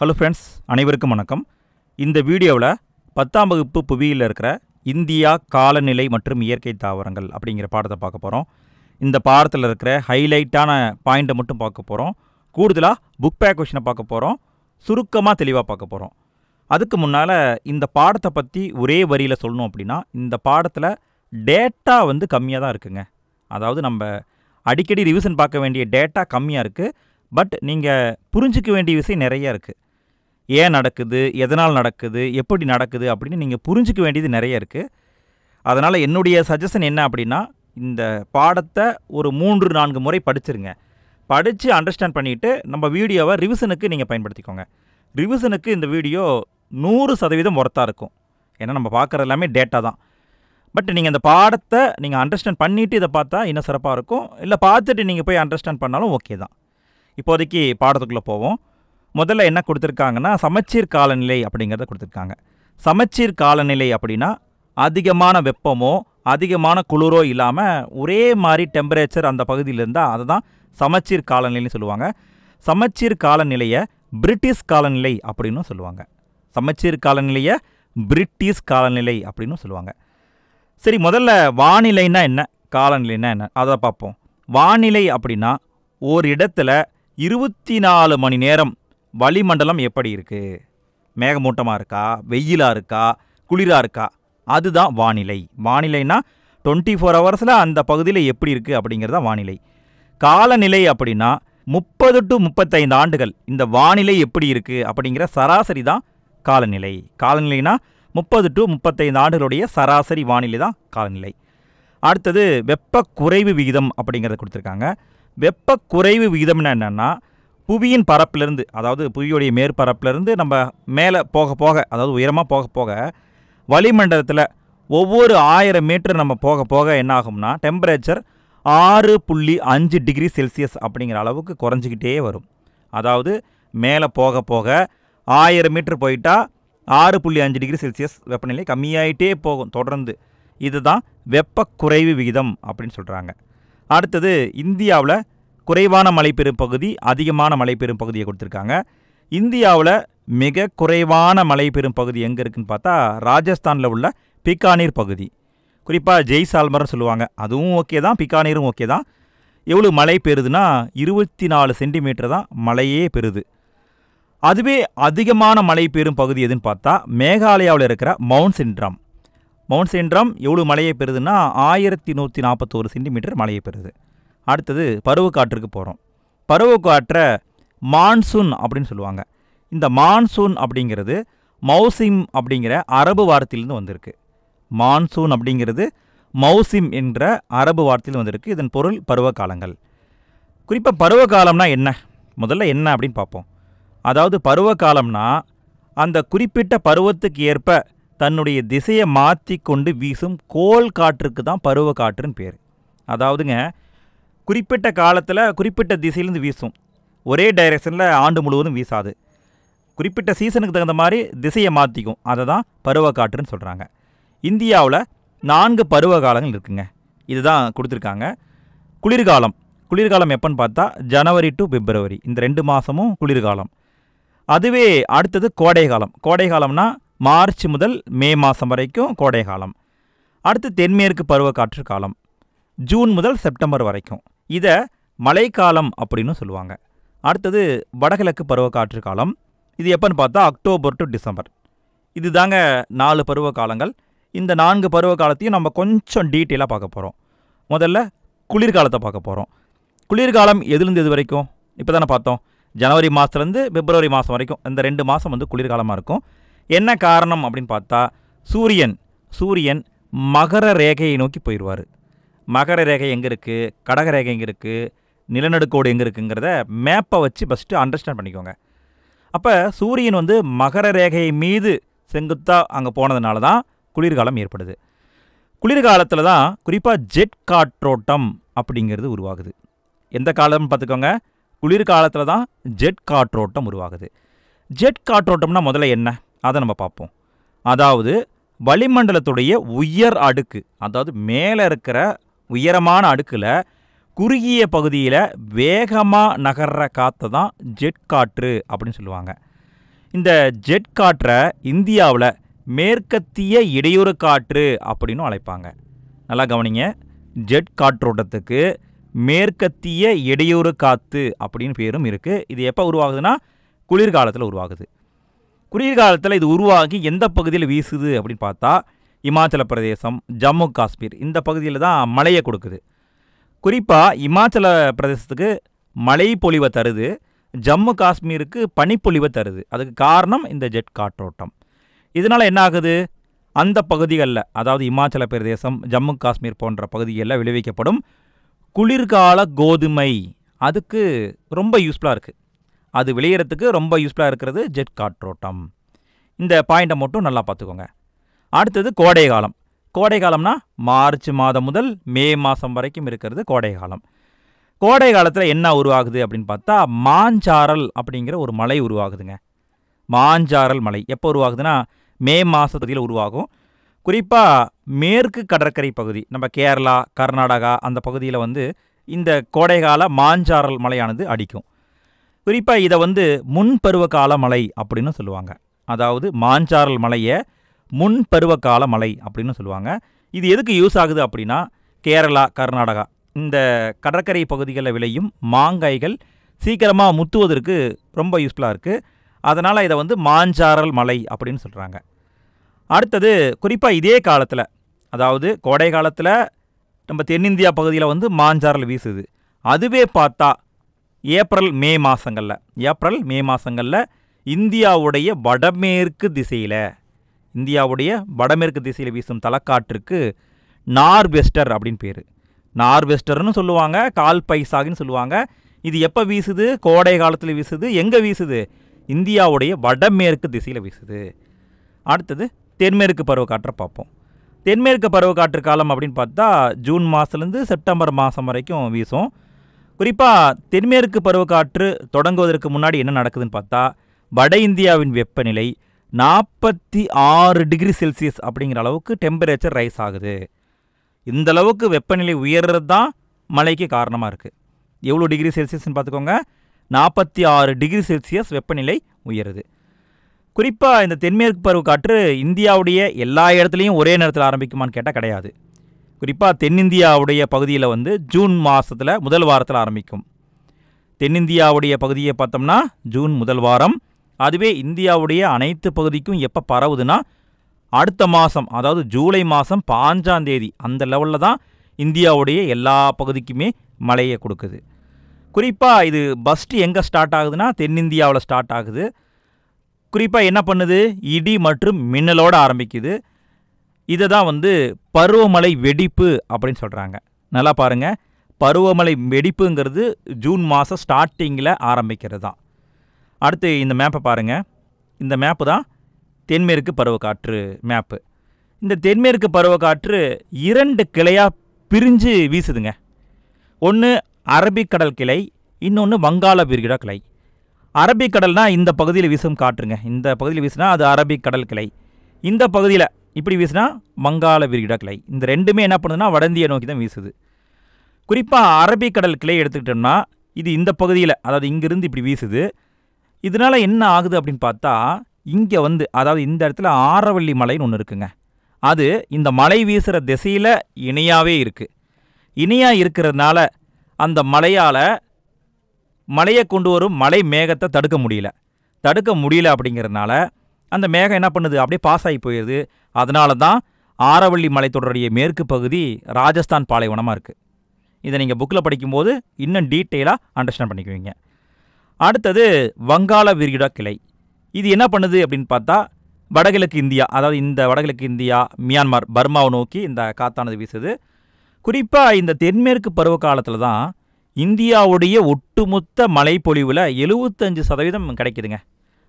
Hello friends, அனைவருக்கும் வணக்கம். இந்த வீடியோவில் 10ஆம் வகுப்பு புவியியலில் இருக்கிற இந்தியா காலநிலை மற்றும் இயற்கை தாவரங்கள் அப்படிங்கிற பாடத்தை பார்க்க போகிறோம். இந்த பாடத்தில் இருக்கிற ஹைலைட்டான பாயிண்ட்டை மட்டும் பார்க்க போகிறோம். கூடுதலாக புக் பேக் கொஷினை பார்க்க போகிறோம். சுருக்கமாக தெளிவாக பார்க்க போகிறோம். அதுக்கு முன்னால் இந்த பாடத்தை பற்றி ஒரே வரியில் சொல்லணும் அப்படின்னா, இந்த பாடத்தில் டேட்டா கம்மியாக தான் இருக்குங்க. அதாவது நம்ம அடிக்கடி ரிவிஷன் பார்க்க வேண்டிய டேட்டா கம்மியாக இருக்குது. பட் நீங்கள் புரிஞ்சிக்க வேண்டிய விஷயம் நிறைய இருக்குது. ஏன் நடக்குது, எதனால் நடக்குது, எப்படி நடக்குது அப்படின்னு நீங்கள் புரிஞ்சிக்க வேண்டியது நிறைய இருக்குது. அதனால் என்னுடைய சஜஷன் என்ன அப்படின்னா, இந்த பாடத்தை ஒரு 3-4 முறை படிச்சிருங்க. படித்து அண்டர்ஸ்டாண்ட் பண்ணிவிட்டு நம்ம வீடியோவை ரிவிஷனுக்கு நீங்கள் பயன்படுத்திக்கோங்க. ரிவிஷனுக்கு இந்த வீடியோ 100% ஒர்த்தாக இருக்கும். ஏன்னா நம்ம பார்க்குறது எல்லாமே டேட்டா தான். பட் நீங்கள் இந்த பாடத்தை நீங்கள் அண்டர்ஸ்டாண்ட் பண்ணிவிட்டு இதை பார்த்தா இன்னும் சிறப்பாக இருக்கும். இல்லை பார்த்துட்டு நீங்கள் போய் அண்டர்ஸ்டாண்ட் பண்ணாலும் ஓகே தான். இப்போதைக்கு பாடத்துக்குள்ளே போவோம். முதல்ல என்ன கொடுத்துருக்காங்கன்னா, சமச்சீர் காலநிலை அப்படிங்கிறத கொடுத்துருக்காங்க. சமச்சீர் காலநிலை அப்படின்னா அதிகமான வெப்பமோ அதிகமான குளிரோ இல்லாமல் ஒரே மாதிரி டெம்பரேச்சர் அந்த பகுதியில் இருந்தால் அதை தான் சமச்சீர் காலநிலைன்னு சொல்லுவாங்க. சமச்சீர் காலநிலையை பிரிட்டிஷ் காலநிலை அப்படின்னு சொல்லுவாங்க. சமச்சீர் காலநிலையை பிரிட்டிஷ் காலநிலை அப்படின்னு சொல்லுவாங்க. சரி, முதல்ல வானிலைன்னா என்ன, காலநிலைன்னா என்ன அதை பார்ப்போம். வானிலை அப்படின்னா ஒரு இடத்துல 24 மணி நேரம் வளிமண்டலம் எப்படி இருக்குது, மேகமூட்டமாக இருக்கா, வெயிலாக இருக்கா, குளிராக இருக்கா, அதுதான் வானிலை. வானிலைனா 24 ஹவர்ஸில் அந்த பகுதியில் எப்படி இருக்குது அப்படிங்கிறது தான் வானிலை. காலநிலை அப்படின்னா 30 to 35 ஆண்டுகள் இந்த வானிலை எப்படி இருக்குது அப்படிங்கிற சராசரி தான் காலநிலை. காலநிலைனா 30 to 35 ஆண்டுகளுடைய சராசரி வானிலை தான் காலநிலை. அடுத்தது வெப்ப குறைவு விகிதம் அப்படிங்கிறத கொடுத்துருக்காங்க. வெப்ப குறைவு விகிதம்னா என்னென்னா, புவியின் பரப்பிலிருந்து, அதாவது புவியுடைய மேற்பரப்பிலிருந்து நம்ம மேலே போக போக, அதாவது உயரமாக போக போக வளிமண்டலத்தில் ஒவ்வொரு 1000 மீட்டர் நம்ம போக போக என்ன ஆகும்னா டெம்பரேச்சர் 6.5 டிகிரி செல்சியஸ் அப்படிங்கிற அளவுக்கு குறைஞ்சிக்கிட்டே வரும். அதாவது மேலே போக போக 1000 மீட்டர் போயிட்டால் 6.5 டிகிரி செல்சியஸ் வெப்பநிலை கம்மியாயிட்டே போகும் தொடர்ந்து. இதுதான் வெப்ப குறைவு விகிதம் அப்படின்னு சொல்கிறாங்க. அடுத்தது இந்தியாவில் குறைவான மழை பெறும் பகுதி, அதிகமான மழை பெறும் பகுதியை கொடுத்துருக்காங்க. இந்தியாவில் மிக குறைவான மழை பெறும் பகுதி எங்கே இருக்குதுன்னு பார்த்தா ராஜஸ்தானில் உள்ள பிகானீர் பகுதி. குறிப்பாக ஜெய்சால்மர்னு சொல்லுவாங்க. அதுவும் ஓகே தான், பிகானீரும் ஓகே தான். எவ்வளோ மழை பெறுதுன்னா 24 சென்டிமீட்டர் தான் மழையே பெறுது. அதுவே அதிகமான மழை பெறும் பகுதி எதுன்னு பார்த்தா மேகாலயாவில் இருக்கிற மவுண்ட் சின்ட்ரம். மவுண்ட் சின்ட்ரம் எவ்வளோ மழையை பெறுதுன்னா 1141 சென்டிமீட்டர் மழையை பெறுது. அடுத்தது பருவக்காற்றுக்கு போகிறோம். பருவக்காற்றை மான்சூன் அப்படின்னு சொல்லுவாங்க. இந்த மான்சூன் அப்படிங்கிறது மௌசிம் அப்படிங்கிற அரபு வார்த்தையிலேருந்து வந்திருக்கு. மான்சூன் அப்படிங்கிறது மௌசிம் என்ற அரபு வார்த்தையில் வந்திருக்கு. இதன் பொருள் பருவகாலங்கள். குறிப்பாக பருவகாலம்னா என்ன, முதல்ல என்ன அப்படின்னு பார்ப்போம். அதாவது பருவகாலம்னா அந்த குறிப்பிட்ட பருவத்துக்கு ஏற்ப தன்னுடைய திசையை மாற்றி கொண்டு வீசும் கோல் காற்றுக்கு தான் பருவ காற்றுன்னு பேர். அதாவதுங்க, குறிப்பிட்ட காலத்தில் குறிப்பிட்ட திசையிலேருந்து வீசும். ஒரே டைரெக்ஷனில் ஆண்டு முழுவதும் வீசாது. குறிப்பிட்ட சீசனுக்கு தகுந்த மாதிரி திசையை மாற்றிக்கும். அதை தான் பருவ காற்றுன்னு சொல்கிறாங்க. இந்தியாவில் 4 பருவ காலங்கள் இருக்குங்க. இதுதான் கொடுத்துருக்காங்க. குளிர்காலம். குளிர்காலம் எப்போன்னு பார்த்தா ஜனவரி டு பிப்ரவரி, இந்த 2 மாதமும் குளிர்காலம். அதுவே அடுத்தது கோடைகாலம். கோடைகாலம்னா மார்ச் முதல் மே மாதம் வரைக்கும் கோடைகாலம். அடுத்து தென்மேற்கு பருவக்காற்று காலம், ஜூன் முதல் செப்டம்பர் வரைக்கும். இதை மழைக்காலம் அப்படின்னு சொல்லுவாங்க. அடுத்தது வடகிழக்கு பருவக்காற்று காலம். இது எப்போன்னு பார்த்தா அக்டோபர் டு டிசம்பர். இது தாங்க 4 பருவ காலங்கள். இந்த 4 பருவ காலத்தையும் நம்ம கொஞ்சம் டீட்டெயிலாக பார்க்க போகிறோம். முதல்ல குளிர்காலத்தை பார்க்க போகிறோம். குளிர்காலம் எதுலேருந்து எது வரைக்கும் இப்போ தானே பார்த்தோம். ஜனவரி மாதத்துலேருந்து பிப்ரவரி மாதம் வரைக்கும் இந்த 2 மாதம் குளிர்காலமாக இருக்கும். என்ன காரணம் அப்படின்னு பார்த்தா சூரியன் மகர ரேகையை நோக்கி போயிடுவார். மகர ரேகை எங்கே இருக்குது, கடக ரேகை எங்கே இருக்குது, நிலநடுக்கோடு எங்கே இருக்குங்கிறத மேப்பை வச்சு ஃபஸ்ட்டு அண்டர்ஸ்டாண்ட் பண்ணிக்கோங்க. அப்போ சூரியன் மகர ரேகை மீது செங்குத்தாக அங்கே போனதுனால தான் குளிர்காலம் ஏற்படுது. குளிர்காலத்தில் தான் குறிப்பாக ஜெட் காற்றோட்டம் அப்படிங்கிறது உருவாகுது. எந்த காலம்னு பார்த்துக்கோங்க, குளிர்காலத்தில் தான் ஜெட் காற்றோட்டம் உருவாகுது. ஜெட் காற்றோட்டம்னா முதல்ல என்ன அதை நம்ம பார்ப்போம். அதாவது வளிமண்டலத்துடைய உயர் அடுக்கு, அதாவது மேலே இருக்கிற உயரமான அடுக்கில் குறுகிய பகுதியில் வேகமாக நகர்ற காற்றை தான் ஜெட் காற்று அப்படின்னு சொல்லுவாங்க. இந்த ஜெட் காற்றை இந்தியாவில் மேற்கத்திய இடையூறு காற்று அப்படின்னு அழைப்பாங்க. நல்லா கவனிங்க, ஜெட் காற்றோட்டத்துக்கு மேற்கத்திய இடையூறு காற்று அப்படின்னு பேரும் இருக்குது. இது எப்போ உருவாகுதுன்னா குளிர்காலத்தில் உருவாகுது. குளிர்காலத்தில் இது உருவாகி எந்த பகுதியில் வீசுது அப்படின்னு பார்த்தா இமாச்சல பிரதேசம், ஜம்மு காஷ்மீர் இந்த பகுதியில் தான் மழையை கொடுக்குது. குறிப்பாக இமாச்சல பிரதேசத்துக்கு மழை பொழிவை தருது, ஜம்மு காஷ்மீருக்கு பனிப்பொழிவை தருது. அதுக்கு காரணம் இந்த ஜெட் காற்றோட்டம். இதனால் என்ன ஆகுது, அந்த பகுதிகளில் அதாவது இமாச்சல பிரதேசம், ஜம்மு காஷ்மீர் போன்ற பகுதிகளில் விளைவிக்கப்படும் குளிர்கால கோதுமை அதுக்கு ரொம்ப யூஸ்ஃபுல்லாக இருக்குது. அது விளையிறதுக்கு ரொம்ப யூஸ்ஃபுல்லாக இருக்கிறது ஜெட் காற்றோட்டம். இந்த பாயிண்ட்டை மட்டும் நல்லா பார்த்துக்கோங்க. அடுத்தது கோடை காலம். கோடை காலம்னா மார்ச் மாதம் முதல் மே மாதம் வரைக்கும் இருக்கிறது கோடை காலம். கோடை காலத்தில் என்ன உருவாகுது அப்படின்னு பார்த்தா மாஞ்சாரல் அப்படிங்கிற ஒரு மலை உருவாகுதுங்க. மாஞ்சாரல் மலை எப்போ உருவாகுதுன்னா மே மாதத்தில் உருவாகும். குறிப்பாக மேற்கு கடற்கரை பகுதி, நம்ம கேரளா, கர்நாடகா அந்த பகுதியில் வந்து இந்த கோடைகால மாஞ்சாரல் மலையானது அடிக்கும். குறிப்பாக இதை வந்து முன்பருவகால மலை அப்படின்னு சொல்லுவாங்க. அதாவது மாஞ்சாரல் மலையை முன்பருவகால மலை அப்படின்னு சொல்லுவாங்க. இது எதுக்கு யூஸ் ஆகுது அப்படின்னா கேரளா, கர்நாடகா இந்த கடற்கரை பகுதிகளில் விளையும் மாங்காய்கள் சீக்கிரமாக முத்துவதற்கு ரொம்ப யூஸ்ஃபுல்லாக இருக்குது. அதனால் இதை வந்து மாஞ்சாரல் மலை அப்படின்னு சொல்கிறாங்க. அடுத்தது குறிப்பாக இதே காலத்தில், அதாவது கோடை காலத்தில் நம்ம தென்னிந்தியா பகுதியில் வந்து மாஞ்சாரல் வீசுது. அதுவே பார்த்தா ஏப்ரல் மே மாதங்களில் இந்தியாவுடைய வடமேற்கு திசையில் வீசும் தலக்காற்றுக்கு நார்வெஸ்டர் அப்படின்னு பேர். நார்வெஸ்டர்னு சொல்லுவாங்க, கால் பைசாகின்னு சொல்லுவாங்க. இது எப்போ வீசுது, கோடை காலத்தில் வீசுது. எங்கே வீசுது, இந்தியாவுடைய வடமேற்கு திசையில் வீசுது. அடுத்தது தென்மேற்கு பருவக்காற்றை பார்ப்போம். தென்மேற்கு பருவக்காற்று காலம் அப்படின்னு பார்த்தா ஜூன் மாதத்துலேருந்து செப்டம்பர் மாதம் வரைக்கும் வீசும். குறிப்பாக தென்மேற்கு பருவக்காற்று தொடங்குவதற்கு முன்னாடி என்ன நடக்குதுன்னு பார்த்தா வட இந்தியாவின் வெப்பநிலை 46 டிகிரி செல்சியஸ் அப்படிங்கிற அளவுக்கு டெம்பரேச்சர் ரைஸ் ஆகுது. இந்த அளவுக்கு வெப்பநிலை உயர்றது தான் மழைக்கு காரணமாக இருக்குது. எவ்வளோ டிகிரி செல்சியஸ்ன்னு பார்த்துக்கோங்க, 46 டிகிரி செல்சியஸ் வெப்பநிலை உயருது. குறிப்பாக இந்த தென்மேற்கு பருவக்காற்று இந்தியாவுடைய எல்லா இடத்துலையும் ஒரே நேரத்தில் ஆரம்பிக்குமான்னு கேட்டால் கிடையாது. குறிப்பாக தென்னிந்தியாவுடைய பகுதியில் வந்து ஜூன் மாதத்தில் முதல் வாரத்தில் ஆரம்பிக்கும். தென்னிந்தியாவுடைய பகுதியை பார்த்தோம்னா ஜூன் முதல் வாரம். அதுவே இந்தியாவுடைய அனைத்து பகுதிக்கும் எப்போ பரவுதுன்னா அடுத்த மாதம், அதாவது ஜூலை மாதம் 5ஆம் தேதி அந்த லெவலில் தான் இந்தியாவுடைய எல்லா பகுதிக்குமே மழையை கொடுக்குது. குறிப்பாக இது ஃபஸ்ட்டு எங்கே ஸ்டார்ட் ஆகுதுன்னா தென்னிந்தியாவில் ஸ்டார்ட் ஆகுது. குறிப்பாக என்ன பண்ணுது, இடி மற்றும் மின்னலோடு ஆரம்பிக்குது. இதை தான் வந்து பருவமழை வெடிப்பு அப்படின்னு சொல்கிறாங்க. நல்லா பாருங்கள், பருவமழை வெடிப்புங்கிறது ஜூன் மாதம் ஸ்டார்டிங்கில் ஆரம்பிக்கிறது தான். அடுத்து இந்த மேப்பை பாருங்கள். இந்த மேப்பு தான் தென்மேற்கு பருவக்காற்று மேப்பு. இந்த தென்மேற்கு பருவக்காற்று 2 கிளையாக பிரிஞ்சு வீசுதுங்க. ஒன்று அரபிக்கடல் கிளை, இன்னொன்று வங்காள விரிகுடா கிளை. அரபிக்கடல்னால் இந்த பகுதியில் வீசும் காற்றுங்க. இந்த பகுதியில் வீசுனா அது அரபிக்கடல் கிளை. இந்த பகுதியில் இப்படி வீசுனா வங்காள விரிகுடா கிளை. இந்த ரெண்டுமே என்ன பண்ணுதுன்னா வட இந்தியா நோக்கி தான் வீசுது. குறிப்பாக அரபிக்கடல் கிளை எடுத்துக்கிட்டோம்னா இது இந்த பகுதியில், அதாவது இங்கிருந்து இப்படி வீசுது. இதனால் என்ன ஆகுது அப்படின்னு பார்த்தா இங்கே வந்து, அதாவது இந்த இடத்துல ஆரவள்ளி மலைன்னு ஒன்று இருக்குங்க. அது இந்த மலை வீசுகிற திசையில் இணையாகவே இருக்குது. இணையாக இருக்கிறதுனால அந்த மலையை கொண்டு வரும் மலை மேகத்தை தடுக்க முடியல அப்படிங்கிறதுனால அந்த மேகம் என்ன பண்ணுது, அப்படியே பாஸ் ஆகி போயிடுது. அதனால தான் ஆரவள்ளி மலைத்தொடருடைய மேற்கு பகுதி ராஜஸ்தான் பாலைவனமாக இருக்குது. இதை நீங்கள் புக்கில் படிக்கும்போது இன்னும் டீட்டெயிலாக அண்டர்ஸ்டாண்ட் பண்ணிக்குவீங்க. அடுத்தது வங்காள விரிகுடா கிளை. இது என்ன பண்ணுது அப்படின்னு பார்த்தா வடகிழக்கு இந்தியா, அதாவது இந்த வடகிழக்கு இந்தியா, மியான்மர், பர்மாவை நோக்கி இந்த காத்தானது வீசுது. குறிப்பாக இந்த தென்மேற்கு பருவ காலத்தில் தான் இந்தியாவுடைய ஒட்டுமொத்த மழைப்பொழிவில் 75% கிடைக்குதுங்க.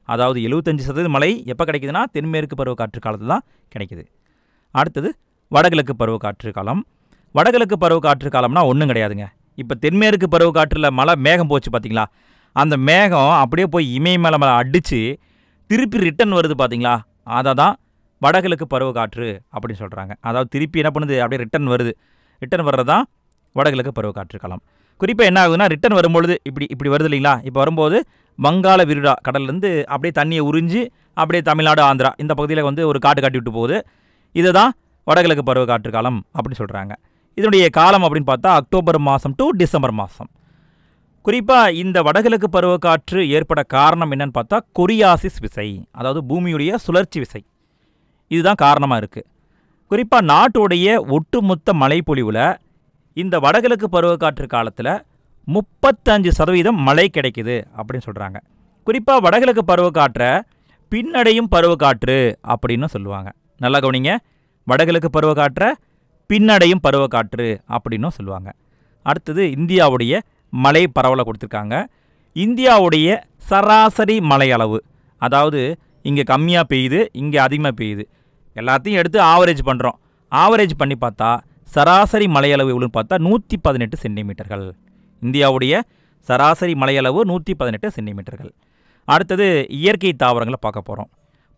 அதாவது 75% மழை எப்போ கிடைக்குதுன்னா தென்மேற்கு பருவக்காற்று காலத்தில் தான் கிடைக்குது. அடுத்தது வடகிழக்கு பருவக்காற்று காலம். வடகிழக்கு பருவக்காற்று காலம்னா ஒன்றும் கிடையாதுங்க. இப்போ தென்மேற்கு பருவக்காற்றில் மழை மேகம் போச்சு பார்த்தீங்களா, அந்த மேகம் அப்படியே போய் இமயமலை மேலே அடித்து திருப்பி ரிட்டன் வருது பார்த்தீங்களா, அதை தான் வடகிழக்கு பருவக்காற்று அப்படின்னு சொல்கிறாங்க. அதாவது திருப்பி என்ன பண்ணுது, அப்படியே ரிட்டன் வர்றது தான் வடகிழக்கு பருவக்காற்று காலம். குறிப்பாக என்ன ஆகுதுன்னா ரிட்டன் வரும்பொழுது இப்படி வருது இல்லைங்களா, இப்போ வரும்போது வங்காள விரிகுடா கடல்லேருந்து அப்படியே தண்ணியை உறிஞ்சி அப்படியே தமிழ்நாடு ஆந்திரா இந்த பகுதியில் வந்து ஒரு காட்டு காட்டி விட்டு போகுது. இதுதான் வடகிழக்கு பருவக்காற்று காலம் அப்படின்னு சொல்கிறாங்க. இதனுடைய காலம் அப்படின்னு பார்த்தா அக்டோபர் மாதம் டு டிசம்பர் மாதம். குறிப்பாக இந்த வடகிழக்கு பருவக்காற்று ஏற்பட காரணம் என்னன்னு பார்த்தா கொரியாசிஸ் விசை, அதாவது பூமியுடைய சுழற்சி விசை. இதுதான் காரணமாக இருக்குது. குறிப்பாக நாட்டுடைய ஒட்டுமொத்த மழைப்பொழிவில் இந்த வடகிழக்கு பருவக்காற்று காலத்தில் 35% மழை கிடைக்குது அப்படின்னு சொல்கிறாங்க. குறிப்பாக வடகிழக்கு பருவக்காற்றை பின்னடையும் பருவக்காற்று அப்படின்னு சொல்லுவாங்க. நல்லா கவனிங்க, வடகிழக்கு பருவக்காற்றை பின்னடையும் பருவக்காற்று அப்படின்னும் சொல்லுவாங்க. அடுத்தது இந்தியாவுடைய மழை பரவலை கொடுத்துருக்காங்க. இந்தியாவுடைய சராசரி மழை அளவு, அதாவது இங்கே கம்மியாக பெய்யுது, இங்கே அதிகமாக பெய்யுது, எல்லாத்தையும் எடுத்து ஆவரேஜ் பண்ணுறோம். ஆவரேஜ் பண்ணி பார்த்தா சராசரி மழையளவு எவ்வளோன்னு பார்த்தா 118 சென்டிமீட்டர்கள். இந்தியாவுடைய சராசரி மழையளவு 118 சென்டிமீட்டர்கள். அடுத்தது இயற்கை தாவரங்களை பார்க்க போகிறோம்.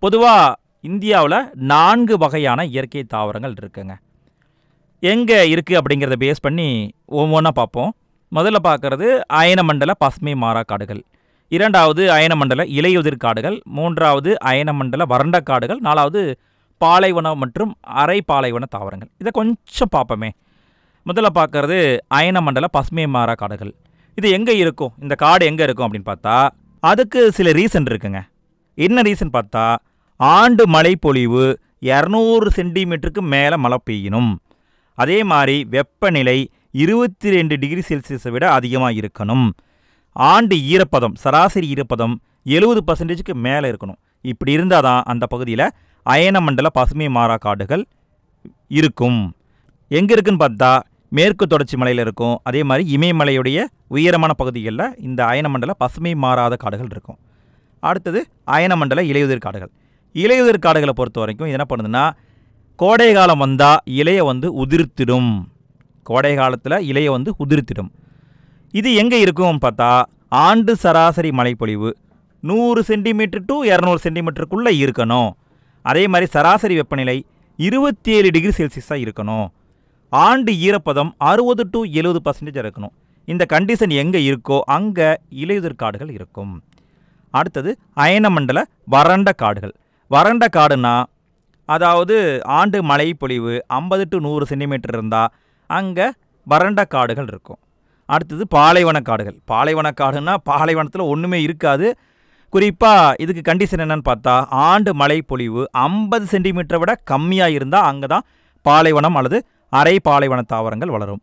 பொதுவாக இந்தியாவில் 4 வகையான இயற்கை தாவரங்கள் இருக்குங்க. எங்கே இருக்குது அப்படிங்கிறத பேஸ் பண்ணி ஒவ்வொன்றா பார்ப்போம். முதல்ல பார்க்குறது அயனமண்டல பசுமை மாறா காடுகள், இரண்டாவது அயனமண்டல இலையுதிர் காடுகள், மூன்றாவது அயனமண்டல வறண்ட காடுகள், நாலாவது பாலைவன மற்றும் அரை பாலைவன தாவரங்கள். இதை கொஞ்சம் பார்ப்போமே. முதல்ல பார்க்குறது அயனமண்டல பசுமை மாறா காடுகள். இது எங்கே இருக்கும், இந்த காடு எங்கே இருக்கும் அப்படின்னு பார்த்தா அதுக்கு சில ரீசன் இருக்குங்க. என்ன ரீசன் பார்த்தா ஆண்டு மழை பொழிவு 200 சென்டிமீட்டருக்கு மேலே மழை பெய்யணும். அதே மாதிரி வெப்பநிலை 22 டிகிரி செல்சியஸை விட அதிகமாக இருக்கணும். ஆண்டு ஈரப்பதம், சராசரி ஈரப்பதம் 70% மேலே இருக்கணும். இப்படி இருந்தால் தான் அந்த பகுதியில் அயனமண்டல பசுமை மாறா காடுகள் இருக்கும். எங்கே இருக்குன்னு பார்த்தா மேற்கு தொடர்ச்சி மலையில் இருக்கும். அதே மாதிரி இமயமலையுடைய உயரமான பகுதிகளில் இந்த அயனமண்டல பசுமை மாறாத காடுகள் இருக்கும். அடுத்தது அயனமண்டல இலையுதிர் காடுகள். இலையுதிர் காடுகளை பொறுத்த வரைக்கும் என்ன பண்ணுதுன்னா, கோடை காலம் வந்தால் இலையை வந்து உதிர்த்திடும். கோடை காலத்தில் இலையை வந்து உதிர்த்திடும். இது எங்கே இருக்கும் பார்த்தா ஆண்டு சராசரி மழைப்பொழிவு 100 சென்டிமீட்டர் டு 200 சென்டிமீட்டருக்குள்ளே இருக்கணும். அதே மாதிரி சராசரி வெப்பநிலை 27 டிகிரி செல்சியஸாக இருக்கணும். ஆண்டு ஈரப்பதம் 60 டு 70% இருக்கணும். இந்த கண்டிஷன் எங்கே இருக்கோ அங்கே இலையுதிர் காடுகள் இருக்கும். அடுத்தது அயனமண்டல வறண்ட காடுகள். வறண்ட காடுனா அதாவது ஆண்டு மழை பொழிவு 50 டு 100 சென்டிமீட்டர் இருந்தால் அங்கே வறண்ட காடுகள் இருக்கும். அடுத்தது பாலைவன காடுகள். பாலைவன காடுன்னா பாலைவனத்தில் ஒன்றுமே இருக்காது. குறிப்பாக இதுக்கு கண்டிஷன் என்னன்னு பார்த்தா ஆண்டு மழை பொழிவு 50 சென்டிமீட்டரை விட கம்மியாக இருந்தால் அங்கே தான் பாலைவனம் அல்லது அரை பாலைவன தாவரங்கள் வளரும்.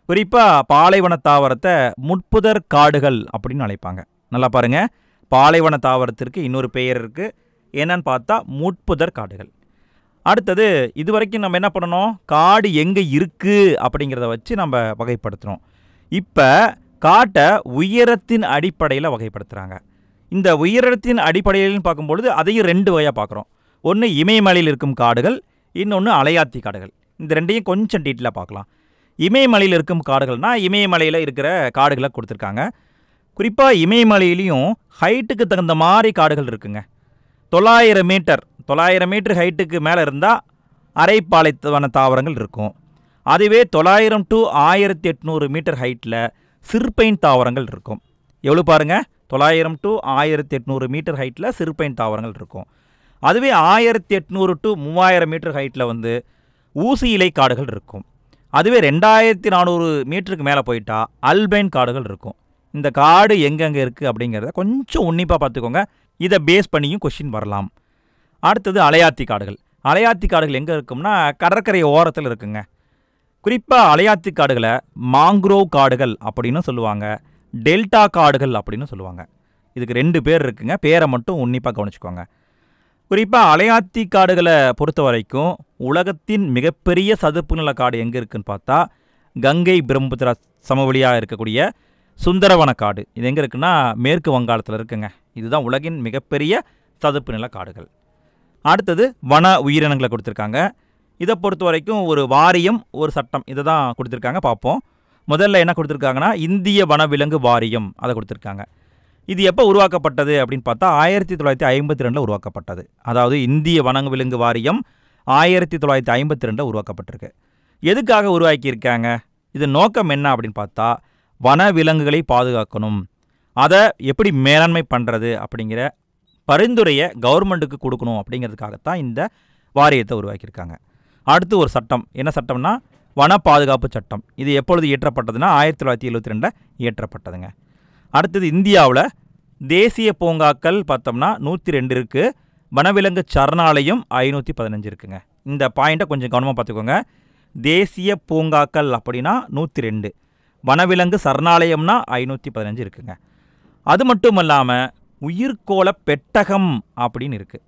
குறிப்பாக பாலைவன தாவரத்தை முட்புதர் காடுகள் அப்படின்னு அழைப்பாங்க. நல்லா பாருங்கள், பாலைவன தாவரத்திற்கு இன்னொரு பெயர் இருக்குது. என்னன்னு பார்த்தா முட்புதர் காடுகள். அடுத்தது இது வரைக்கும் நம்ம என்ன பண்ணணும், காடு எங்கே இருக்குது அப்படிங்கிறத வச்சு நம்ம வகைப்படுத்துகிறோம். இப்போ காட்டை உயரத்தின் அடிப்படையில் வகைப்படுத்துகிறாங்க. இந்த உயரத்தின் அடிப்படையில்னு பார்க்கும்பொழுது அதையும் 2 வகையாக பார்க்குறோம். ஒன்று இமயமலையில் இருக்கும் காடுகள், இன்னொன்று அலையாத்தி காடுகள். இந்த ரெண்டையும் கொஞ்சம் டீட்டெயிலாக பார்க்கலாம். இமயமலையில் இருக்கும் காடுகள்னால் இமயமலையில் இருக்கிற காடுகளை கொடுத்துருக்காங்க. குறிப்பாக இமயமலையிலையும் ஹைட்டுக்கு தகுந்த மாதிரி காடுகள் இருக்குங்க. 900 மீட்டர் ஹைட்டுக்கு மேலே இருந்தால் அரை பாலைவன தாவரங்கள் இருக்கும். அதுவே 900 டு 1800 மீட்டர் ஹைட்டில் சிறுபைன் தாவரங்கள் இருக்கும். எவ்வளோ பாருங்கள், 900 டு 1800 மீட்டர் ஹைட்டில் சிறுபைன் தாவரங்கள் இருக்கும். அதுவே 1800 டு 3000 மீட்டர் ஹைட்டில் வந்து ஊசி இலை காடுகள் இருக்கும். அதுவே 2400 மீட்டருக்கு மேலே போயிட்டா அல்பைன் காடுகள் இருக்கும். இந்த காடு எங்கெங்கே இருக்குது அப்படிங்கிறத கொஞ்சம் உன்னிப்பாக பார்த்துக்கோங்க. இதை பேஸ் பண்ணியும் கொஷின் வரலாம். அடுத்தது அலையாத்தி காடுகள். அலையாத்தி காடுகள் எங்கே இருக்கும்னா கடற்கரை ஓரத்தில் இருக்குங்க. குறிப்பாக அலையாத்தி காடுகளை மாங்க்ரோவ் காடுகள் அப்படின்னு சொல்லுவாங்க, டெல்டா காடுகள் அப்படின்னு சொல்லுவாங்க. இதுக்கு 2 பேர் இருக்குங்க, பேரை மட்டும் உன்னிப்பாக கவனிச்சுக்கோங்க. குறிப்பாக அலையாத்தி காடுகளை பொறுத்த வரைக்கும் உலகத்தின் மிகப்பெரிய சதுப்பு நில காடு எங்கே இருக்குதுன்னு பார்த்தா கங்கை பிரம்மபுத்திரா சமவெளியாக இருக்கக்கூடிய சுந்தரவன காடு. இது எங்கே இருக்குன்னா மேற்கு வங்காளத்தில் இருக்குங்க. இதுதான் உலகின் மிகப்பெரிய சதுப்பு நில காடுகள். அடுத்தது வன உயிரினங்களை கொடுத்துருக்காங்க. இதை பொறுத்த வரைக்கும் ஒரு வாரியம், ஒரு சட்டம், இதை தான் கொடுத்துருக்காங்க. பார்ப்போம். முதல்ல என்ன கொடுத்துருக்காங்கன்னா இந்திய வனவிலங்கு வாரியம், அதை கொடுத்துருக்காங்க. இது எப்போ உருவாக்கப்பட்டது அப்படின்னு பார்த்தா 1952 உருவாக்கப்பட்டது. அதாவது இந்திய வனவிலங்கு வாரியம் 1952 உருவாக்கப்பட்டிருக்கு. எதுக்காக உருவாக்கியிருக்காங்க, இது நோக்கம் என்ன அப்படின்னு பார்த்தா வனவிலங்குகளை பாதுகாக்கணும், அதை எப்படி மேலாண்மை பண்ணுறது அப்படிங்கிற பரிந்துரையை கவர்மெண்ட்டுக்கு கொடுக்கணும் அப்படிங்கிறதுக்காகத்தான் இந்த வாரியத்தை உருவாக்கியிருக்காங்க. அடுத்து ஒரு சட்டம், என்ன சட்டம்னா வன பாதுகாப்பு சட்டம். இது எப்பொழுது இயற்றப்பட்டதுன்னா 1972 இயற்றப்பட்டதுங்க. அடுத்தது இந்தியாவில் தேசிய பூங்காக்கள் பார்த்தோம்னா 102 இருக்குது, வனவிலங்கு சரணாலயம் 515 இருக்குங்க. இந்த பாயிண்ட்டை கொஞ்சம் கவனமாக பார்த்துக்கோங்க. தேசிய பூங்காக்கள் அப்படின்னா 102, வனவிலங்கு சரணாலயம்னா 515 இருக்குங்க. அது மட்டும் இல்லாமல் உயிர்கோள பெட்டகம் அப்படின்னு இருக்குது.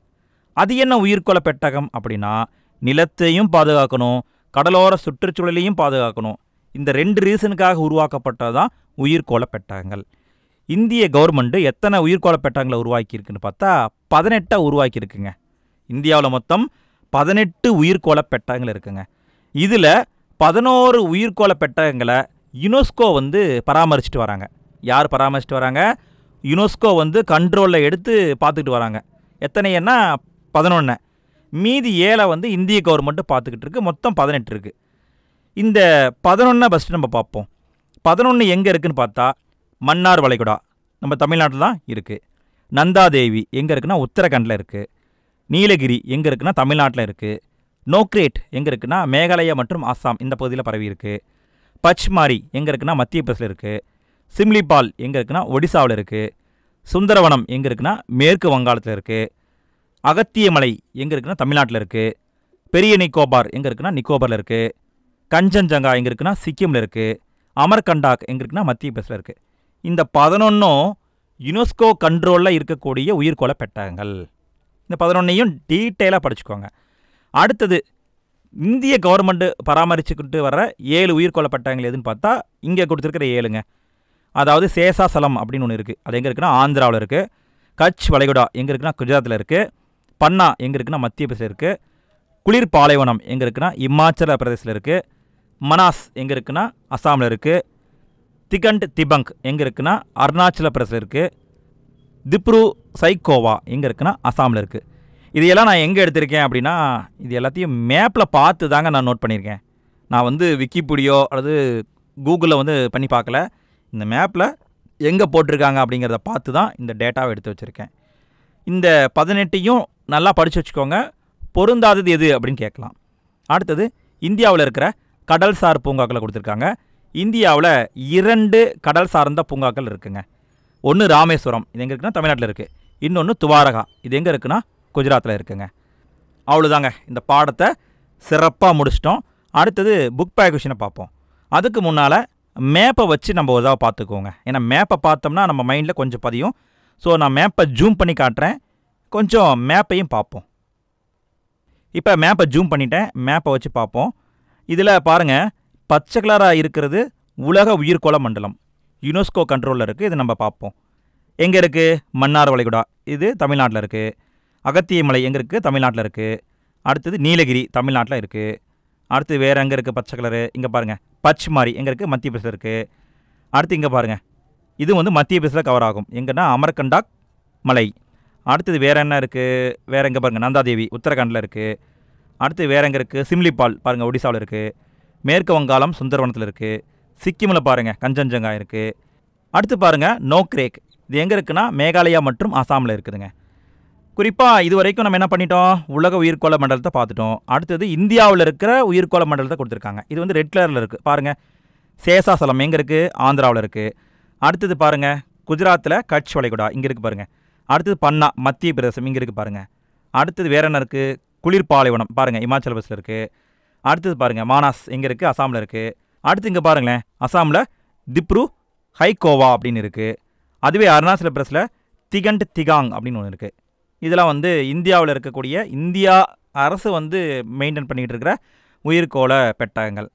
அது என்ன உயிர்கோள பெட்டகம் அப்படின்னா நிலத்தையும் பாதுகாக்கணும், கடலோர சுற்றுச்சூழலையும் பாதுகாக்கணும். இந்த 2 ரீசனுக்காக உருவாக்கப்பட்டது தான் உயிர்கோள பெட்டகங்கள். இந்திய கவர்மெண்ட்டு எத்தனை உயிர்கோள பெட்டகங்களை உருவாக்கியிருக்குன்னு பார்த்தா 18 உருவாக்கியிருக்குங்க. இந்தியாவில் மொத்தம் 18 உயிர்கோள பெட்டகங்கள் இருக்குங்க. இதில் 11 உயிர்கோள பெட்டகங்களை யுனெஸ்கோ பராமரிச்சுட்டு வராங்க. யார் பராமரிச்சுட்டு வராங்க? யுனெஸ்கோ கண்ட்ரோலில் எடுத்து பார்த்துக்கிட்டு வராங்க. எத்தனைன்னா 11. மீதி 7 இந்திய கவர்மெண்ட்டு பார்த்துக்கிட்டு இருக்குது. மொத்தம் 18 இருக்குது. இந்த 11 ஃபஸ்ட்டு நம்ம பார்ப்போம். 11 எங்கே இருக்குதுன்னு பார்த்தா மன்னார் வளைகுடா நம்ம தமிழ்நாட்டில் தான் இருக்குது. நந்தாதேவி எங்கே இருக்குன்னா உத்தரகண்டில் இருக்குது. நீலகிரி எங்கே இருக்குன்னா தமிழ்நாட்டில் இருக்குது. நோக்ரேட் எங்கே இருக்குன்னா மேகாலயா மற்றும் அஸ்ஸாம் இந்த பகுதியில் பரவி இருக்குது. பச்மாரி எங்கே இருக்குன்னா மத்திய பிரதேசில் இருக்குது. சிம்லிபால் எங்கே இருக்குன்னா ஒடிசாவில் இருக்குது. சுந்தரவனம் எங்கே இருக்குன்னா மேற்கு வங்காளத்தில் இருக்குது. அகத்தியமலை எங்கே இருக்குன்னா தமிழ்நாட்டில் இருக்குது. பெரிய நிக்கோபார் எங்கே இருக்குன்னா நிக்கோபாரில் இருக்குது. கஞ்சன்ஜங்கா எங்கே இருக்குன்னா சிக்கிமில் இருக்குது. அமர்கண்டாக் எங்கே இருக்குன்னா மத்திய பிரதேசில் இருக்குது. இந்த 11 யுனெஸ்கோ கண்ட்ரோலில் இருக்கக்கூடிய உயிர்கோள பெட்டகங்கள். இந்த 11ஐயும் டீட்டெயிலாக படிச்சுக்கோங்க. அடுத்தது இந்திய கவர்மெண்ட்டு பராமரிச்சுக்கிட்டு வர 7 உயிர்கோள பெட்டகங்கள் எதுன்னு பார்த்தா இங்கே கொடுத்துருக்கிற 7ங்க. அதாவது சேஷாசலம் அப்படின்னு ஒன்று இருக்குது. அது எங்கே இருக்குன்னா ஆந்திராவில் இருக்குது. கட்ச் வளைகுடா எங்கே இருக்குன்னா குஜராத்தில் இருக்குது. பன்னா எங்கே இருக்குன்னா மத்திய பிரதேசில் இருக்குது. குளிர் பாலைவனம் எங்கே இருக்குன்னா இமாச்சல பிரதேசில் இருக்குது. மனாஸ் எங்கே இருக்குன்னா அஸ்ஸாமில் இருக்குது. திகண்ட் திபங்க் எங்கே இருக்குன்னா அருணாச்சல பிரதேசில் இருக்குது. திப்ரு சைக்கோவா எங்கே இருக்குன்னா அஸ்ஸாமில் இருக்குது. இதையெல்லாம் நான் எங்கே எடுத்திருக்கேன் அப்படின்னா இது எல்லாத்தையும் மேப்பில் பார்த்து தாங்க நான் நோட் பண்ணியிருக்கேன். நான் விக்கிபீடியோ அல்லது கூகுளில் பண்ணி பார்க்கல. இந்த மேப்பில் எங்கே போட்டிருக்காங்க அப்படிங்கிறத பார்த்து தான் இந்த டேட்டாவை எடுத்து வச்சுருக்கேன். இந்த 18ஐயும் நல்லா படித்து வச்சுக்கோங்க. பொருந்தாதது எது அப்படின்னு கேட்கலாம். அடுத்தது இந்தியாவில் இருக்கிற கடல்சார் பூங்காக்களை கொடுத்துருக்காங்க. இந்தியாவில் 2 கடல் சார்ந்த பூங்காக்கள் இருக்குங்க. ஒன்று ராமேஸ்வரம், இது எங்கே இருக்குன்னா தமிழ்நாட்டில் இருக்குது. இன்னொன்று துவாரகா, இது எங்கே இருக்குன்னா குஜராத்தில் இருக்குங்க. அவ்வளோதாங்க, இந்த பாடத்தை சிறப்பாக முடிச்சிட்டோம். அடுத்தது புக் பேக் கொஷினை பார்ப்போம். அதுக்கு முன்னால் மேப்பை வச்சு நம்ம ஒரு இதாக பார்த்துக்கோங்க. ஏன்னா மேப்பை பார்த்தோம்னா நம்ம மைண்டில் கொஞ்சம் பதியும். ஸோ நான் மேப்பை ஜூம் பண்ணி காட்டுறேன், கொஞ்சம் மேப்பையும் பார்ப்போம். இப்போ மேப்பை ஜூம் பண்ணிட்டேன், மேப்பை வச்சு பார்ப்போம். இதில் பாருங்கள், பச்சை கலராக இருக்கிறது உலக உயிர்கோள மண்டலம், யுனெஸ்கோ கண்ட்ரோலில் இருக்குது. இது நம்ம பார்ப்போம். எங்கே இருக்குது? மன்னார் வளைகுடா, இது தமிழ்நாட்டில் இருக்குது. அகத்தியமலை எங்கே இருக்குது? தமிழ்நாட்டில் இருக்குது. அடுத்தது நீலகிரி தமிழ்நாட்டில் இருக்குது. அடுத்து வேறு எங்கே இருக்குது பச்சை கலரு? இங்கே பாருங்கள், பச்மாரி எங்கே இருக்குது? மத்திய பிரதேசில் இருக்குது. அடுத்து இங்கே பாருங்கள், இது மத்திய பிரதேசில் கவர் ஆகும். எங்கன்னா அமர்கண்டாக் மலை. அடுத்தது வேறு என்ன இருக்குது? வேறு எங்கே பாருங்கள், நந்தாதேவி உத்தரகாண்டில் இருக்குது. அடுத்து வேறு எங்கே இருக்குது? சிம்லிபால் பாருங்கள் ஒடிசாவில் இருக்குது. மேற்கு வங்காளம் சுந்தரவனத்தில் இருக்குது. சிக்கிமில் பாருங்கள் கஞ்சன்ஜங்கா இருக்குது. அடுத்து பாருங்கள் நோக்ரேக், இது எங்கே இருக்குன்னா மேகாலயா மற்றும் அசாமில் இருக்குதுங்க. குறிப்பாக இது வரைக்கும் நம்ம என்ன பண்ணிட்டோம்? உலக உயிர்கோள மண்டலத்தை பார்த்துட்டோம். அடுத்தது இந்தியாவில் இருக்கிற உயிர்கோள மண்டலத்தை கொடுத்துருக்காங்க. இது ரெட் கலரில் இருக்குது பாருங்கள். சேஷாசலம் எங்கே இருக்குது? ஆந்திராவில் இருக்குது. அடுத்தது பாருங்கள் குஜராத்தில் கட்ச் வளைகுடா இங்கே இருக்குது பாருங்கள். அடுத்தது பன்னா மத்திய பிரதேசம் இங்கே இருக்குது பாருங்கள். அடுத்தது வேறு என்ன இருக்குது? குளிர் பாலைவனம் பாருங்கள் இமாச்சல பிரதேசில் இருக்குது. அடுத்தது பாருங்கள் மானாஸ் எங்கே இருக்குது? அசாமில் இருக்குது. அடுத்து இங்கே பாருங்களேன், அசாமில் திப்ரு ஹைகோவா அப்படின்னு இருக்குது. அதுவே அருணாச்சல பிரதேசில் திகண்ட் திகாங் அப்படின்னு ஒன்று இருக்குது. இதெல்லாம் இந்தியாவில் இருக்கக்கூடிய இந்தியா அரசு மெயின்டைன் பண்ணிக்கிட்டு இருக்கிற உயிர்கோள பெட்டகங்கள்.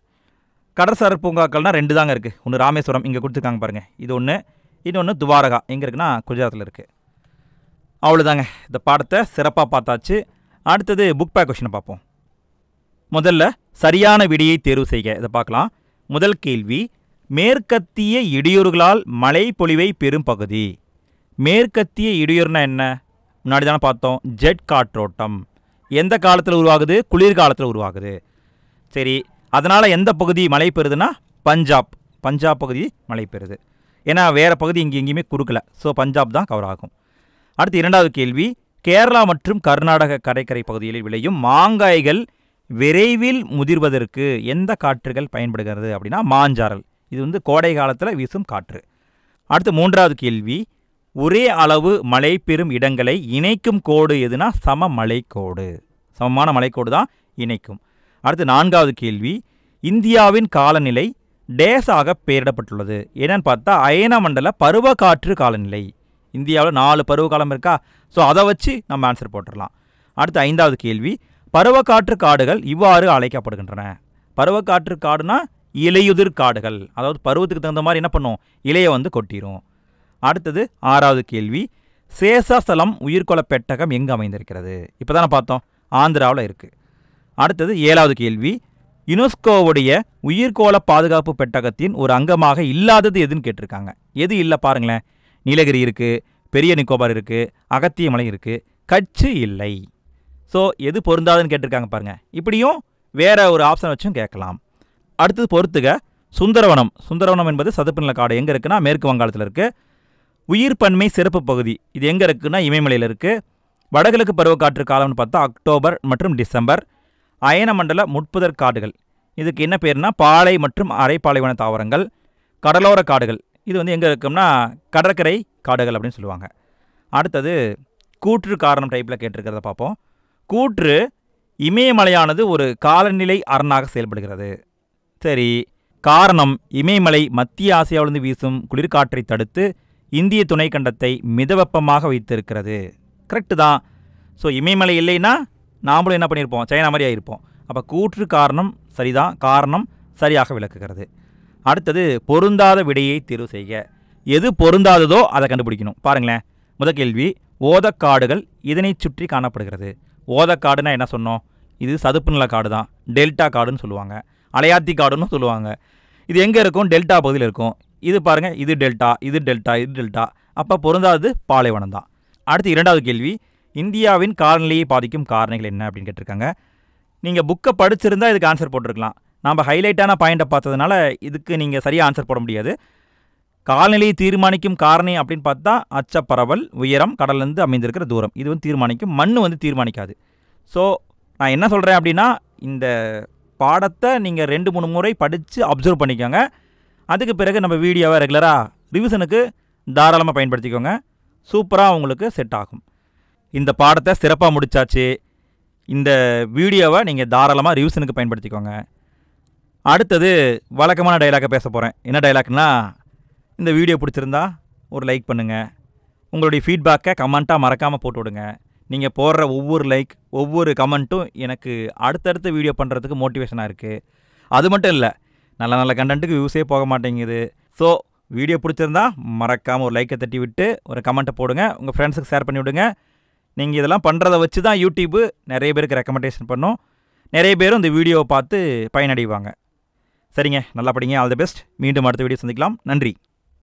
கடற்சார் பூங்காக்கள்னால் 2 தாங்க இருக்குது. ஒன்று ராமேஸ்வரம் இங்கே கொடுத்துருக்காங்க பாருங்கள், இது ஒன்று. இன்னொன்று துவாரகா எங்கே இருக்குன்னா குஜராத்தில் இருக்குது. அவ்வளோதாங்க, இந்த பாடத்தை சிறப்பாக பார்த்தாச்சு. அடுத்தது புக் பேக் கொஷினை பார்ப்போம். முதல்ல சரியான விடையை தேர்வு செய்க, இதை பார்க்கலாம். முதல் கேள்வி, மேற்கத்திய இடையூறுகளால் மழை பொழிவை பெறும் பகுதி. மேற்கத்திய இடையூறுனா என்ன? முன்னாடி தானே பார்த்தோம், ஜெட் காற்றோட்டம். எந்த காலத்தில் உருவாகுது? குளிர்காலத்தில் உருவாகுது. சரி, அதனால் எந்த பகுதி மழை பெறுதுன்னா பஞ்சாப் பகுதி மழை பெறுது. ஏன்னா வேறு பகுதி இங்கே எங்கேயுமே கொடுக்கல. ஸோ பஞ்சாப் தான் கவர் ஆகும். அடுத்து இரண்டாவது கேள்வி, கேரளா மற்றும் கர்நாடக கடற்கரை பகுதிகளில் விளையும் மாங்காய்கள் விரைவில் முதிர்வதற்கு எந்த காற்றுகள் பயன்படுகிறது அப்படின்னா மாஞ்சாரல். இது கோடை காலத்தில் வீசும் காற்று. அடுத்து மூன்றாவது கேள்வி, ஒரே அளவு மழை பெறும் இடங்களை இணைக்கும் கோடு எதுனா சமமலைக்கோடு. சமமான மலைக்கோடு தான் இணைக்கும். அடுத்து நான்காவது கேள்வி, இந்தியாவின் காலநிலை டேஸாக பெயரிடப்பட்டுள்ளது. என்னன்னு பார்த்தா அயன மண்டல பருவக்காற்று காலநிலை. இந்தியாவில் 4 பருவகாலம் இருக்கா, ஸோ அதை வச்சு நம்ம ஆன்சர் போட்டுடலாம். அடுத்து ஐந்தாவது கேள்வி, பருவக்காற்று காடுகள் இவ்வாறு அழைக்கப்படுகின்றன. பருவக்காற்று காடுனா இலையுதிர் காடுகள், அதாவது பருவத்துக்கு தகுந்த மாதிரி என்ன பண்ணும், இலையை கொட்டிடும். அடுத்தது ஆறாவது கேள்வி, சேஷாசலம் உயிர்கோள பெட்டகம் எங்கே அமைந்திருக்கிறது? இப்போ தானே பார்த்தோம், ஆந்திராவில் இருக்குது. அடுத்தது ஏழாவது கேள்வி, யுனெஸ்கோவுடைய உயிர்கோள பாதுகாப்பு பெட்டகத்தின் ஒரு அங்கமாக இல்லாதது எதுன்னு கேட்டிருக்காங்க. எது இல்லை பாருங்களேன், நீலகிரி இருக்குது, பெரிய நிக்கோபார் இருக்குது, அகத்திய மலை இருக்குது, கட்சி இல்லை. ஸோ எது பொருந்தாதுன்னு கேட்டிருக்காங்க பாருங்கள். இப்படியும் வேற ஒரு ஆப்ஷன் வச்சும் கேட்கலாம். அடுத்தது பொறுத்துக, சுந்தரவனம். சுந்தரவனம் என்பது சதுப்பு நில காடு எங்கே இருக்குன்னா மேற்கு வங்காளத்தில் இருக்குது. உயிர் பன்மை சிறப்பு பகுதி இது எங்கே இருக்குன்னா இமயமலையில் இருக்குது. வடகிழக்கு பருவக்காற்று காலம்னு பார்த்தா அக்டோபர் மற்றும் டிசம்பர். அயன மண்டல முட்புதர் காடுகள், இதுக்கு என்ன பேர்னா பாலை மற்றும் அரைப்பாலைவன தாவரங்கள். கடலோர காடுகள், இது எங்கே இருக்கும்னா கடற்கரை காடுகள் அப்படின்னு சொல்லுவாங்க. அடுத்தது கூற்று காரணம் டைப்பில் கேட்டிருக்கிறத பார்ப்போம். கூற்று, இமயமலையானது ஒரு காலநிலை அரணாக செயல்படுகிறது. சரி, காரணம், இமயமலை மத்திய ஆசியாவிலிருந்து வீசும் குளிர்காற்றை தடுத்து இந்திய துணைக்கண்டத்தை மிதவெப்பமாக வைத்திருக்கிறது. கரெக்டு தான். ஸோ இமயமலை இல்லைன்னா நாமளும் என்ன பண்ணியிருப்போம், சைனா மாதிரி ஆகிருப்போம். அப்போ கூற்று காரணம் சரிதான், காரணம் சரியாக விளக்குகிறது. அடுத்தது பொருந்தாத விடையை தேர்வு செய்க. எது பொருந்தாததோ அதை கண்டுபிடிக்கணும். பாருங்களேன், முதல் கேள்வி, ஓதக்காடுகள் இதனை சுற்றி காணப்படுகிறது. ஓதக்காடுனா என்ன சொன்னோம், இது சதுப்பு நில காடு தான், டெல்டா காடுன்னு சொல்லுவாங்க, அலையாத்தி காடுன்னு சொல்லுவாங்க. இது எங்கே இருக்கும், டெல்டா பகுதியில் இருக்கும். இது பாருங்கள், இது டெல்டா, இது டெல்டா, இது டெல்டா. அப்போ பொருந்தாதது பாலைவனம் தான். அடுத்து இரண்டாவது கேள்வி, இந்தியாவின் காலநிலையை பாதிக்கும் காரணிகள் என்ன அப்படின்னு கேட்டிருக்காங்க. நீங்கள் புக்கை படிச்சிருந்தால் இதுக்கு ஆன்சர் போட்டிருக்கலாம். நம்ம ஹைலைட்டான பாயிண்ட்டை பார்த்ததுனால இதுக்கு நீங்கள் சரியாக ஆன்சர் போட முடியாது. காலநிலையை தீர்மானிக்கும் காரணி அப்படின்னு பார்த்தா அச்சப்பரவல், உயரம், கடல்லேருந்து அமைந்திருக்கிற தூரம், இது தீர்மானிக்கும். மண் தீர்மானிக்காது. ஸோ நான் என்ன சொல்கிறேன் அப்படின்னா, இந்த பாடத்தை நீங்கள் 2-3 முறை படித்து அப்சர்வ் பண்ணிக்கோங்க. அதுக்கு பிறகு நம்ம வீடியோவை ரெகுலராக ரிவிஷனுக்கு தாராளமாக பயன்படுத்திக்கோங்க. சூப்பராக உங்களுக்கு செட் ஆகும். இந்த பாடத்தை சிறப்பாக முடித்தாச்சு. இந்த வீடியோவை நீங்கள் தாராளமாக ரிவிஷனுக்கு பயன்படுத்திக்கோங்க. அடுத்தது வழக்கமான டைலாக்கை பேச போகிறேன். என்ன டைலாக்னா, இந்த வீடியோ பிடிச்சிருந்தா ஒரு லைக் பண்ணுங்கள். உங்களுடைய ஃபீட்பேக்கை கமெண்ட்டாக மறக்காமல் போட்டு விடுங்க. நீங்கள் போடுற ஒவ்வொரு லைக், ஒவ்வொரு கமெண்ட்டும் எனக்கு அடுத்தடுத்த வீடியோ பண்ணுறதுக்கு மோட்டிவேஷனாக இருக்குது. அது மட்டும் இல்லை, நல்ல நல்ல கண்டென்ட்டுக்கு வியூஸே போக மாட்டேங்குது. ஸோ வீடியோ பிடிச்சிருந்தா மறக்காமல் ஒரு லைக்கை தட்டி விட்டு ஒரு கமெண்ட்டை போடுங்க. உங்கள் ஃப்ரெண்ட்ஸுக்கு ஷேர் பண்ணி விடுங்க. நீங்கள் இதெல்லாம் பண்ணுறதை வச்சு தான் யூடியூப்பு நிறைய பேருக்கு ரெக்கமெண்டேஷன் பண்ணும். நிறைய பேரும் இந்த வீடியோவை பார்த்து பயனடைவாங்க. சரிங்க, நல்லா படிங்க. All the best. மீண்டும் அடுத்த வீடியோ சந்திக்கலாம். நன்றி.